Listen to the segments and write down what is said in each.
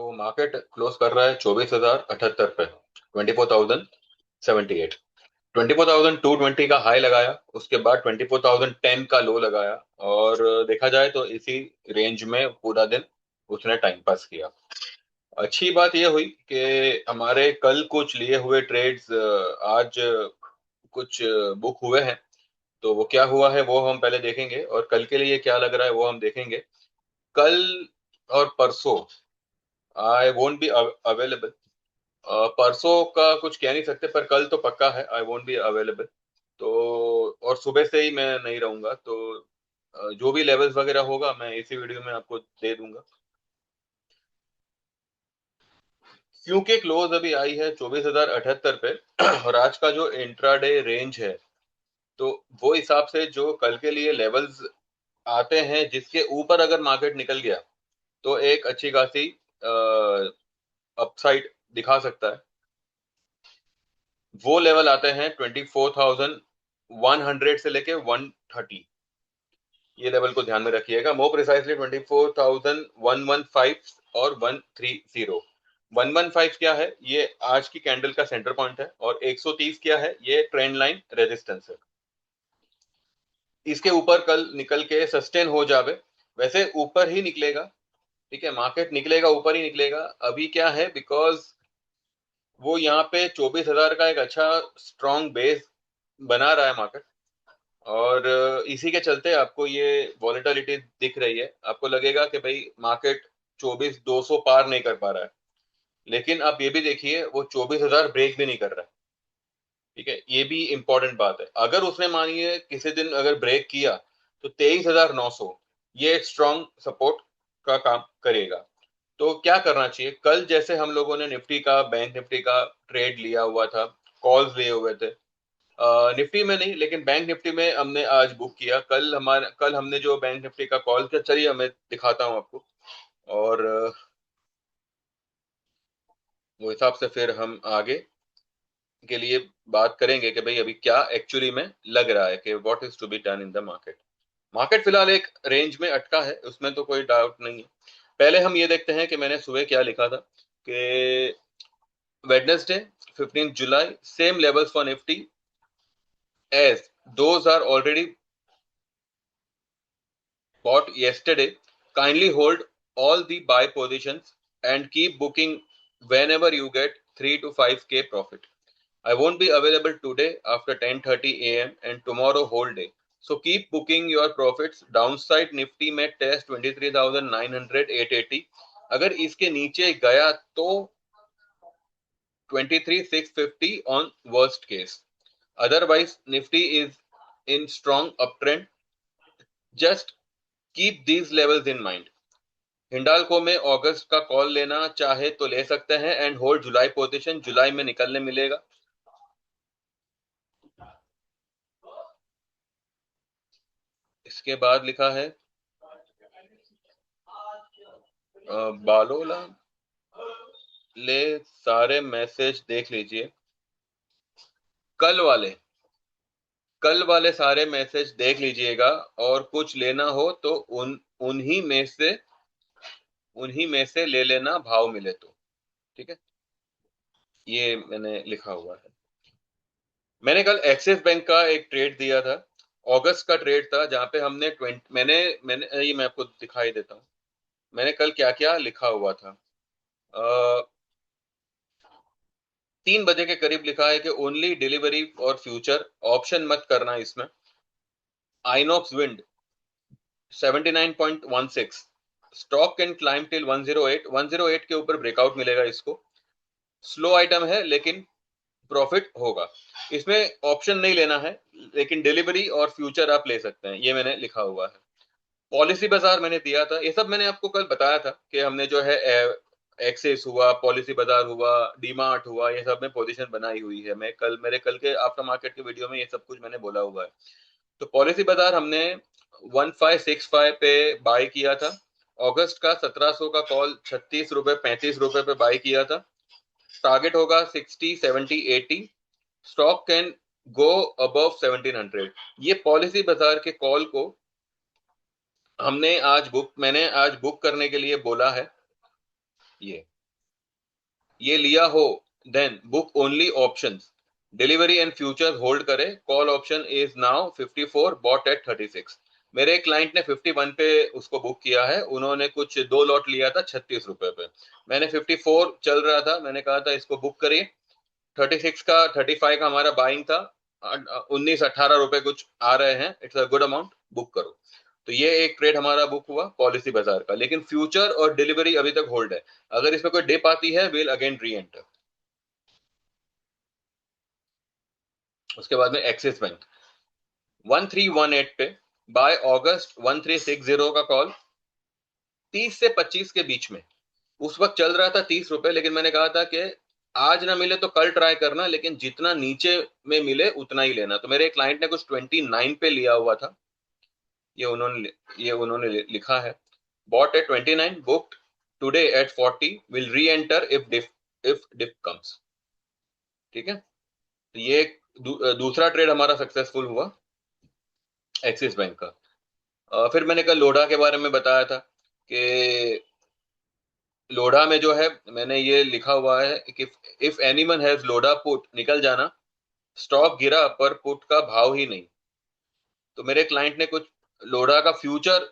तो market close कर रहा है 24,078 पे, 24,078। 24,220 का हाई लगाया, उसके बाद 24,010 का लो लगाया। और देखा जाए तो इसी रेंज में पूरा दिन उसने टाइम पास किया। अच्छी बात यह हुई कि हमारे कल कुछ लिए हुए ट्रेड्स आज कुछ बुक हुए हैं। तो वो क्या हुआ है वो हम पहले देखेंगे, और कल के लिए क्या लग रहा है वो हम देखेंगे। कल और परसों आई वोंट बी अवेलेबल। परसों का कुछ कह नहीं सकते, पर कल तो पक्का है आई वोंट बी अवेलेबल। तो और सुबह से ही मैं नहीं रहूंगा, तो जो भी लेवल्स वगैरह होगा मैं इसी वीडियो में आपको दे दूंगा। क्योंकि क्लोज अभी आई है 24,078 पे और आज का जो इंट्राडे रेंज है, तो वो हिसाब से जो कल के लिए लेवल्स आते हैं जिसके ऊपर अगर मार्केट निकल गया तो एक अच्छी खासी अपसाइड दिखा सकता है। वो लेवल आते हैं 24,100 से लेके 130। ये लेवल को ध्यान में रखिएगा, मोर प्रिसाइसली 24,115 और 130। 115 क्या है, ये आज की कैंडल का सेंटर पॉइंट है, और 130 क्या है, ये ट्रेंड लाइन रेजिस्टेंस है। इसके ऊपर कल निकल के सस्टेन हो जावे, वैसे ऊपर ही निकलेगा। ठीक है, मार्केट निकलेगा ऊपर ही निकलेगा। अभी क्या है, बिकॉज वो यहाँ पे 24,000 का एक अच्छा स्ट्रॉन्ग बेस बना रहा है मार्केट। और इसी के चलते आपको ये वॉलेटिलिटी दिख रही है। आपको लगेगा कि भाई मार्केट 24,200 पार नहीं कर पा रहा है, लेकिन आप ये भी देखिए वो 24,000 ब्रेक भी नहीं कर रहा है। ठीक है, ये भी इंपॉर्टेंट बात है। अगर उसने मानिए किसी दिन अगर ब्रेक किया तो 23,900 ये एक स्ट्रॉन्ग सपोर्ट का काम करेगा। तो क्या करना चाहिए, कल जैसे हम लोगों ने निफ्टी का, बैंक निफ्टी का ट्रेड लिया हुआ था, कॉल्स लिए हुए थे। निफ्टी में नहीं, लेकिन बैंक निफ्टी में हमने आज बुक किया। कल हमने जो बैंक निफ्टी का कॉल किया, चलिए मैं दिखाता हूँ आपको। और वो हिसाब से फिर हम आगे के लिए बात करेंगे कि भाई अभी क्या एक्चुअली में लग रहा है कि what is to be done in the market. Market फिलहाल एक रेंज में अटका है, उसमें तो कोई डाउट नहीं है। पहले हम ये देखते हैं कि मैंने सुबह क्या लिखा था कि Wednesday 15 July same levels for Nifty as those are already bought yesterday. Kindly hold all the buy positions and keep booking whenever you get 3 to 5k profit. I won't be available today after 10:30 a.m. and tomorrow whole day. So keep booking your profits. Downside Nifty में test 23,900 880। अगर इसके नीचे गया तो 23,650 on worst case. Otherwise Nifty is in strong uptrend. Just keep these levels in mind. Hindalco में अगस्त का call लेना चाहे तो ले सकते हैं एंड होल्ड जुलाई पोजीशन, जुलाई में निकलने मिलेगा। इसके बाद लिखा है बालोला ले सारे मैसेज देख लीजिए। कल वाले कल वाले सारे मैसेज देख लीजिएगा, और कुछ लेना हो तो उन्हीं में से ले लेना भाव मिले तो। ठीक है, ये मैंने लिखा हुआ है। मैंने कल एक्सिस बैंक का एक ट्रेड दिया था, अगस्त का ट्रेड था, जहां पे हमने 20 मैंने मैंने ये मैं आपको दिखाई देता हूँ। मैंने कल क्या क्या लिखा हुआ था। 3 बजे के करीब लिखा है कि ओनली डिलीवरी और फ्यूचर, ऑप्शन मत करना इसमें। INOX wind 79.16, stock can climb till 108। 108 के ऊपर ब्रेकआउट मिलेगा इसको। स्लो आइटम है लेकिन प्रॉफिट होगा। इसमें ऑप्शन नहीं लेना है, लेकिन डिलीवरी और फ्यूचर आप ले सकते हैं, ये मैंने लिखा हुआ है। पॉलिसी बाजार मैंने दिया था, ये सब मैंने आपको कल बताया था कि हमने जो है एक्सेस हुआ, पॉलिसी बाजार हुआ, डीमार्ट हुआ, ये सब में पोजीशन बनाई हुई है। मेरे कल के आफ्टर मार्केट के वीडियो में ये सब कुछ मैंने बोला हुआ है। तो पॉलिसी बाजार हमने 1565 पे बाय किया था। अगस्त का 1700 का कॉल 36 रुपए 35 रुपए पे बाय किया था। टारगेट होगा 60 70 80। Stock can go above 1700। ये पॉलिसी बाजार के कॉल को मैंने आज बुक करने के लिए बोला है। ये लिया हो then book only options, delivery and futures hold करे, call option is now 54, bought at 36। मेरे एक क्लाइंट ने 51 पे उसको बुक किया है, उन्होंने कुछ 2 लॉट लिया था 36 रुपए पे। मैंने 54 चल रहा था, मैंने कहा था इसको बुक करिए। 36 का 35 का हमारा बाइंग था, 19-18 रुपए कुछ आ रहे हैं, it's a good amount, book करो। तो ये एक ट्रेड हमारा बुक हुआ पॉलिसी बाजार का, लेकिन फ्यूचर और डिलीवरी अभी तक होल्ड है। अगर इसमें कोई डिप आती है विल अगेन री एंटर। उसके बाद में एक्सिस बैंक 1318 पे बाय अगस्त 1360 का कॉल, 30 से 25 के बीच में। उस वक्त चल रहा था 30 रुपए, लेकिन मैंने कहा था कि आज ना मिले तो कल ट्राई करना, लेकिन जितना नीचे में मिले उतना ही लेना। तो मेरे एक क्लाइंट ने कुछ 29 पे लिया हुआ था, ये उन्होंने लिखा है, bought at 29, booked today at 40, will re-enter if dip comes। ठीक है, तो ये एक दूसरा ट्रेड हमारा सक्सेसफुल हुआ एक्सिस बैंक का। फिर मैंने कल लोढ़ा के बारे में बताया था कि लोढ़ा में जो है मैंने ये लिखा हुआ है कि if anyone has Lodha put, निकल जाना, स्टॉक गिरा पर पुट का भाव ही नहीं। तो मेरे क्लाइंट ने कुछ लोढ़ा का फ्यूचर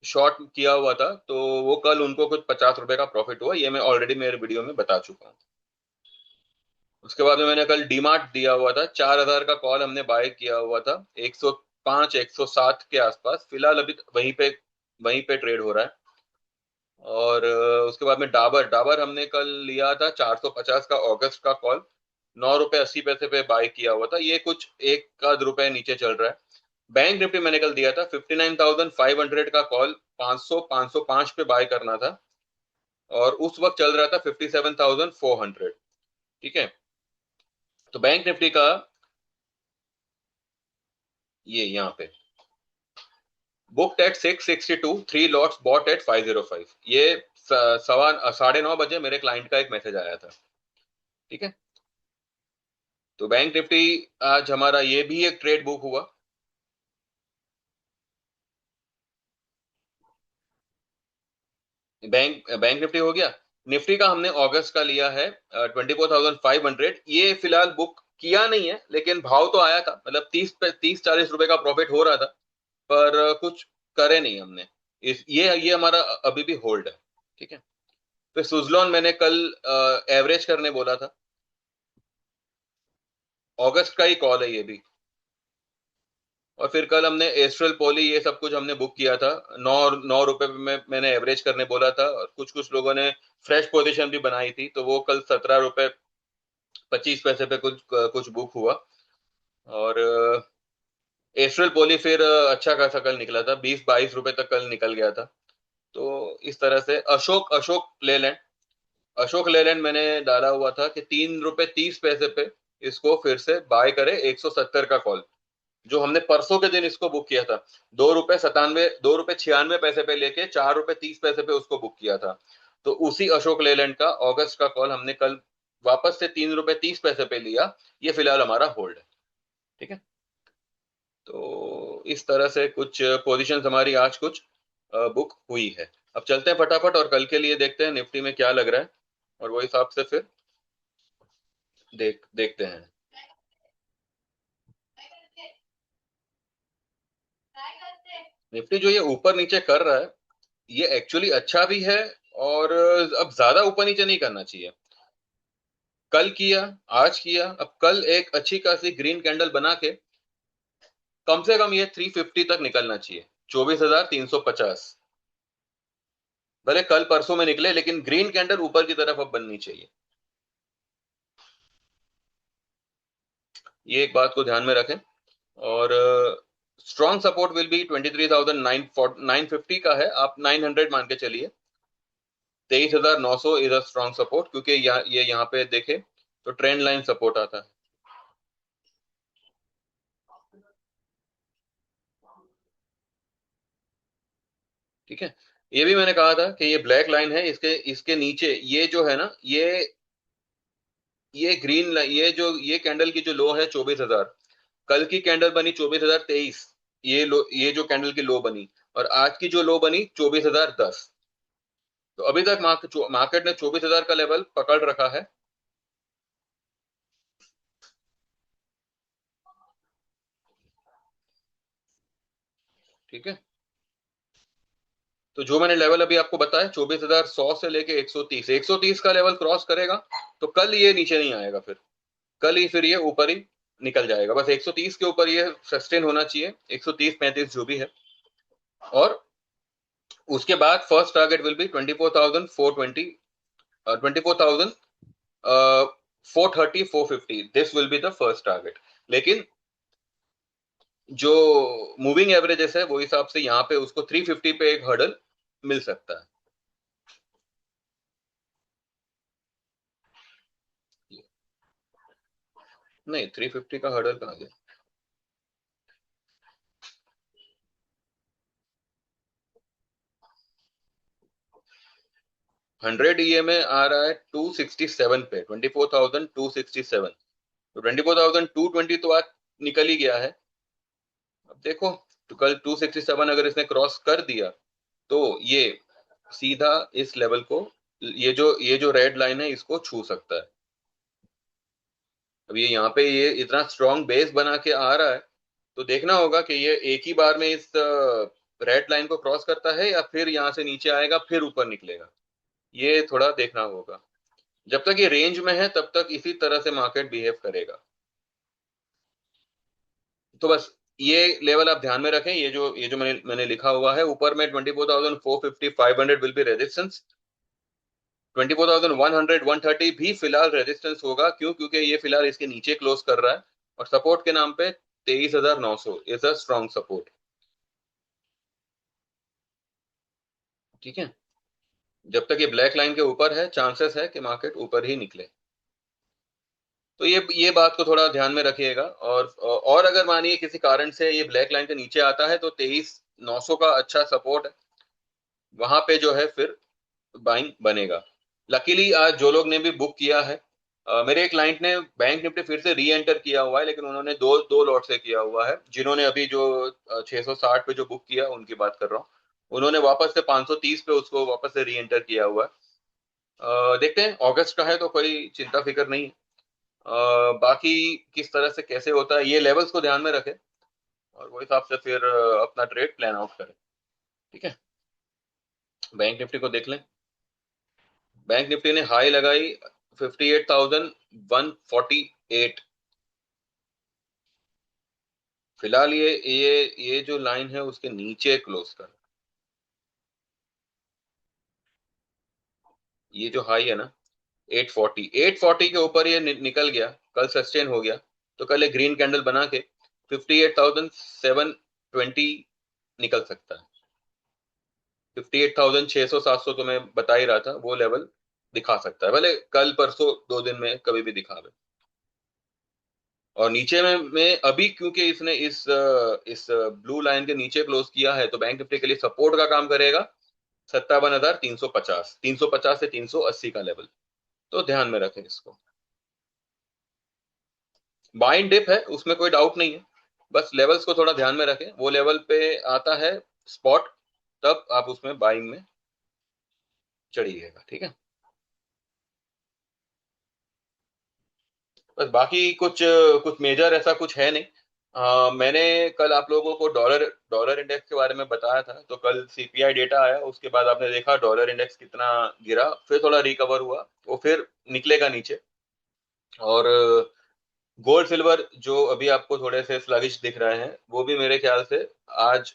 शॉर्ट किया हुआ था, तो वो कल उनको कुछ 50 रुपए का प्रॉफिट हुआ, ये मैं ऑलरेडी मेरे वीडियो में बता चुका हूँ। उसके बाद में मैंने कल डीमार्ट दिया हुआ था, 4,000 का कॉल हमने बाय किया हुआ था, 105 107 के आसपास, फिलहाल अभी वहीं पे ट्रेड हो रहा है। और उसके बाद में डाबर डाबर हमने कल लिया था 450 का अगस्त का कॉल, 9 रुपए 80 पैसे पे बाय किया हुआ था, ये कुछ 1 आध रुपए नीचे चल रहा है। बैंक निफ्टी मैंने कल दिया था 59,500 का कॉल, 500 505 पे बाय करना था, और उस वक्त चल रहा था 57,400। ठीक है, तो बैंक निफ्टी का ये यहाँ पे booked at 662, 3 lots bought at 505। ये 9:15 बजे मेरे क्लाइंट का एक मैसेज आया था। ठीक है, तो बैंक निफ्टी आज हमारा ये भी एक ट्रेड बुक हुआ। बैंक बैंक निफ्टी हो गया। निफ्टी का हमने अगस्त का लिया है 24,500, ये फिलहाल बुक किया नहीं है, लेकिन भाव तो आया था, मतलब 30-40 रुपए का प्रॉफिट हो रहा था, पर कुछ करे नहीं हमने। ये हमारा अभी भी होल्ड है। ठीक है, फिर सुजलॉन मैंने कल एवरेज करने बोला था, अगस्त का ही कॉल है ये भी। और फिर कल हमने एस्ट्रल पॉली ये सब कुछ हमने बुक किया था, 9 9 रुपए में मैंने एवरेज करने बोला था, और कुछ कुछ लोगों ने फ्रेश पोजीशन भी बनाई थी, तो वो कल 17 रुपए 25 पैसे पे कुछ कुछ बुक हुआ। और एस्ट्रल पॉली फिर अच्छा खासा कल निकला था, 20-22 रुपए तक कल निकल गया था। तो इस तरह से अशोक लेलैंड अशोक लेलैंड मैंने डाला हुआ था कि 3 रुपए 30 पैसे पे इसको फिर से बाय करे, 170 का कॉल, जो हमने परसों के दिन इसको बुक किया था, 2 रुपए 96 पे लेके 4 रुपए 30 पैसे पे उसको बुक किया था। तो उसी अशोक लेलैंड का अगस्त का कॉल हमने कल वापस से 3 रुपए 30 पैसे पे लिया, ये फिलहाल हमारा होल्ड है। ठीक है, तो इस तरह से कुछ पोजीशंस हमारी आज कुछ बुक हुई है। अब चलते हैं फटाफट और कल के लिए देखते हैं निफ्टी में क्या लग रहा है, और वो हिसाब से फिर देखते हैं। निफ्टी जो ये ऊपर नीचे कर रहा है, ये एक्चुअली अच्छा भी है, और अब ज्यादा ऊपर नीचे नहीं करना चाहिए। कल किया, आज किया, अब कल एक अच्छी खासी ग्रीन कैंडल बना के कम से कम ये 350 तक निकलना चाहिए, 24,350। भले कल परसों में निकले, लेकिन ग्रीन कैंडल ऊपर की तरफ अब बननी चाहिए। ये एक बात को ध्यान में रखें। और स्ट्रॉन्ग सपोर्ट विल बी 23,950 का है, आप 900 मान के चलिए। 23,900 इज अ स्ट्रॉन्ग सपोर्ट, क्योंकि ये यहाँ पे देखे तो ट्रेंड लाइन सपोर्ट आता है। ठीक है, ये भी मैंने कहा था कि ये ब्लैक लाइन है, इसके इसके नीचे ये जो है ना, ये ग्रीन लाइन, ये कैंडल की जो लो है 24,000, कल की कैंडल बनी 24,023, ये जो कैंडल की लो बनी, और आज की जो लो बनी 24,010। तो अभी तक मार्केट ने 24,000 का लेवल पकड़ रखा है। ठीक है, तो जो मैंने लेवल अभी आपको बताया 24,100 से लेके 130, 130 का लेवल क्रॉस करेगा तो कल ये नीचे नहीं आएगा, फिर कल ही फिर ये ऊपर ही निकल जाएगा। बस 130 के ऊपर ये सस्टेन होना चाहिए, 130 35 जो भी है। और उसके बाद first target will be 24,420, 24,430 this will be the first target. लेकिन जो मूविंग एवरेजेस है वो हिसाब से यहाँ पे उसको 350 पे एक हर्डल मिल सकता है। नहीं, 350 का हर्डल कहाँ गया? 100 EMA आ रहा है 267 पे, 24,267। तो 24,220 तो आज निकल ही गया है। अब देखो, तो कल 267 अगर इसने क्रॉस कर दिया तो ये सीधा इस लेवल को, ये जो रेड लाइन है इसको छू सकता है। अब ये यहाँ पे ये इतना स्ट्रॉन्ग बेस बना के आ रहा है, तो देखना होगा कि ये एक ही बार में इस रेड लाइन को क्रॉस करता है या फिर यहाँ से नीचे आएगा फिर ऊपर निकलेगा। ये थोड़ा देखना होगा। जब तक ये रेंज में है तब तक इसी तरह से मार्केट बिहेव करेगा। तो बस ये लेवल आप ध्यान में रखें, ये जो मैंने लिखा हुआ है ऊपर में 24,450 500 विल बी रेजिस्टेंस, 24,100 130 भी फिलहाल रेजिस्टेंस होगा। क्यों? क्योंकि ये फिलहाल इसके नीचे क्लोज कर रहा है। और सपोर्ट के नाम पे 23,900 इज अ स्ट्रॉन्ग सपोर्ट। ठीक है, जब तक ये ब्लैक लाइन के ऊपर है चांसेस है कि मार्केट ऊपर ही निकले। तो ये बात को थोड़ा ध्यान में रखिएगा। और अगर मानिए किसी कारण से ये ब्लैक लाइन के नीचे आता है तो 23,900 का अच्छा सपोर्ट है, वहां पे जो है फिर बाइंग बनेगा। लकीली आज जो लोग ने भी बुक किया है, मेरे एक क्लाइंट ने बैंक निफ्टी फिर से री एंटर किया हुआ है, लेकिन उन्होंने दो दो लॉट से किया हुआ है। जिन्होंने अभी जो 660 पे जो बुक किया उनकी बात कर रहा हूँ, उन्होंने वापस से 530 पे उसको वापस से री एंटर किया हुआ है। देखते हैं, अगस्त का है तो कोई चिंता फिक्र नहीं है। बाकी किस तरह से कैसे होता है ये लेवल्स को ध्यान में रखें और वो हिसाब से फिर अपना ट्रेड प्लान आउट करें। ठीक है, बैंक निफ्टी को देख लें। बैंक निफ्टी ने हाई लगाई 58,148। फिलहाल ये जो लाइन है उसके नीचे क्लोज कर, ये जो हाई है ना 840, 840 के ऊपर ये निकल गया, कल सस्टेन हो गया, तो कल एक ग्रीन कैंडल बना के 58,720 निकल सकता है। 58,600 700 तो मैं बता ही रहा था, वो लेवल दिखा सकता है, भले कल परसों 2 दिन में कभी भी दिखावे। और नीचे में अभी क्योंकि इसने इस ब्लू लाइन के नीचे क्लोज किया है तो बैंक निफ्टी के लिए सपोर्ट का काम करेगा 57,350, 350 से 380 का लेवल। तो ध्यान में रखें इसको। बाइंग डिप है उसमें कोई डाउट नहीं है, बस लेवल्स को थोड़ा ध्यान में रखें। वो लेवल पे आता है स्पॉट, तब आप उसमें बाइंग में चढ़िएगा। ठीक है, बस बाकी कुछ कुछ मेजर ऐसा कुछ है नहीं। मैंने कल आप लोगों को डॉलर डॉलर इंडेक्स के बारे में बताया था, तो कल सीपीआई डेटा आया, उसके बाद आपने देखा डॉलर इंडेक्स कितना गिरा, फिर थोड़ा रिकवर हुआ, वो फिर निकलेगा नीचे। और गोल्ड सिल्वर जो अभी आपको थोड़े से स्लगिश दिख रहे हैं वो भी मेरे ख्याल से आज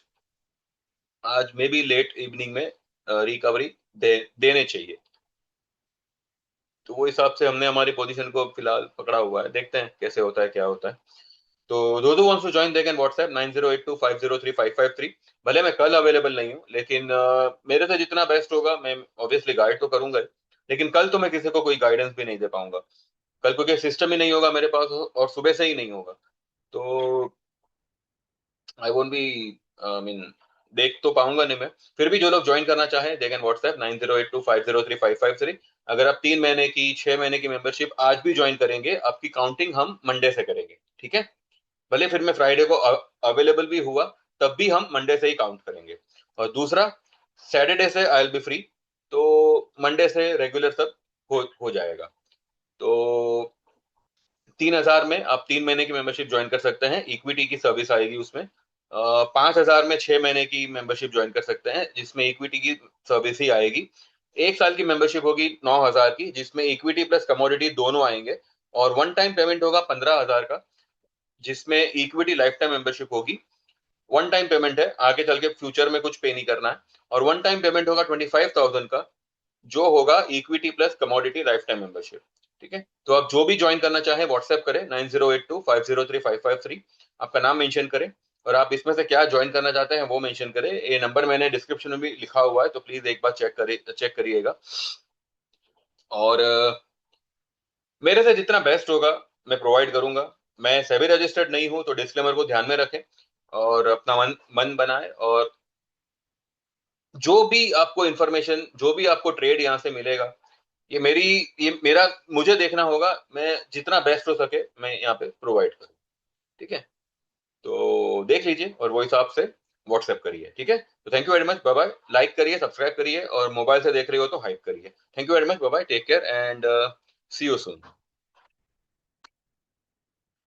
आज में भी लेट इवनिंग में रिकवरी देने चाहिए। तो वो हिसाब से हमने हमारी पोजीशन को फिलहाल पकड़ा हुआ है, देखते हैं कैसे होता है क्या होता है। तो दो दो wants to join they can WhatsApp 9082503553। भले मैं कल अवेलेबल नहीं हूँ, लेकिन मेरे से जितना बेस्ट होगा मैं ऑब्वियसली गाइड तो करूंगा ही। लेकिन कल तो मैं किसी को कोई गाइडेंस भी नहीं दे पाऊंगा, कल क्योंकि सिस्टम ही नहीं होगा मेरे पास और सुबह से ही नहीं होगा। तो I won't be, I mean, देख तो पाऊंगा नहीं मैं। फिर भी जो लोग ज्वाइन करना चाहे दे कैन व्हाट्सएप 9082503553। अगर आप 3 महीने की 6 महीने की मेंबरशिप आज भी ज्वाइन करेंगे, आपकी काउंटिंग हम मंडे से करेंगे। ठीक है, भले फिर मैं फ्राइडे को अवेलेबल भी हुआ तब भी हम मंडे से ही काउंट करेंगे। और दूसरा, सैटरडे से आई विल बी फ्री, तो मंडे से रेगुलर सब हो जाएगा। तो 3,000 में आप 3 महीने की मेंबरशिप ज्वाइन कर सकते हैं, इक्विटी की सर्विस आएगी उसमें। 5,000 में 6 महीने की मेंबरशिप ज्वाइन कर सकते हैं, जिसमें इक्विटी की सर्विस ही आएगी। 1 साल की मेंबरशिप होगी 9,000 की, जिसमें इक्विटी प्लस कमोडिटी दोनों आएंगे। और वन टाइम पेमेंट होगा 15,000 का, जिसमें इक्विटी लाइफ टाइम मेंबरशिप होगी। वन टाइम पेमेंट है, आगे चल के फ्यूचर में कुछ पे नहीं करना है। और वन टाइम पेमेंट होगा 25,000 का, जो होगा equity plus commodity life time membership. ठीक है, तो आप जो भी ज्वाइन करना चाहें व्हाट्सएप करें 9082503553, आपका नाम मेंशन करें और आप इसमें से क्या ज्वाइन करना चाहते हैं वो मेंशन करें। ये नंबर मैंने डिस्क्रिप्शन में भी लिखा हुआ है, तो प्लीज एक बार चेक करिएगा। और मेरे से जितना बेस्ट होगा मैं प्रोवाइड करूंगा। मैं सेबी रजिस्टर्ड नहीं हूं, तो डिस्क्लेमर को ध्यान में रखें और अपना मन मन बनाए। और जो भी आपको इंफॉर्मेशन, जो भी आपको ट्रेड यहाँ से मिलेगा, ये मेरी ये मेरा मुझे देखना होगा, मैं जितना बेस्ट हो सके मैं यहाँ पे प्रोवाइड करूँ। ठीक है, तो देख लीजिए और वो हिसाब से व्हाट्सएप करिए। ठीक है, तो thank you very much, bye bye. Like करिए, सब्सक्राइब करिए, और मोबाइल से देख रहे हो तो हाइप करिए। Thank you very much, bye bye, take care and see you soon.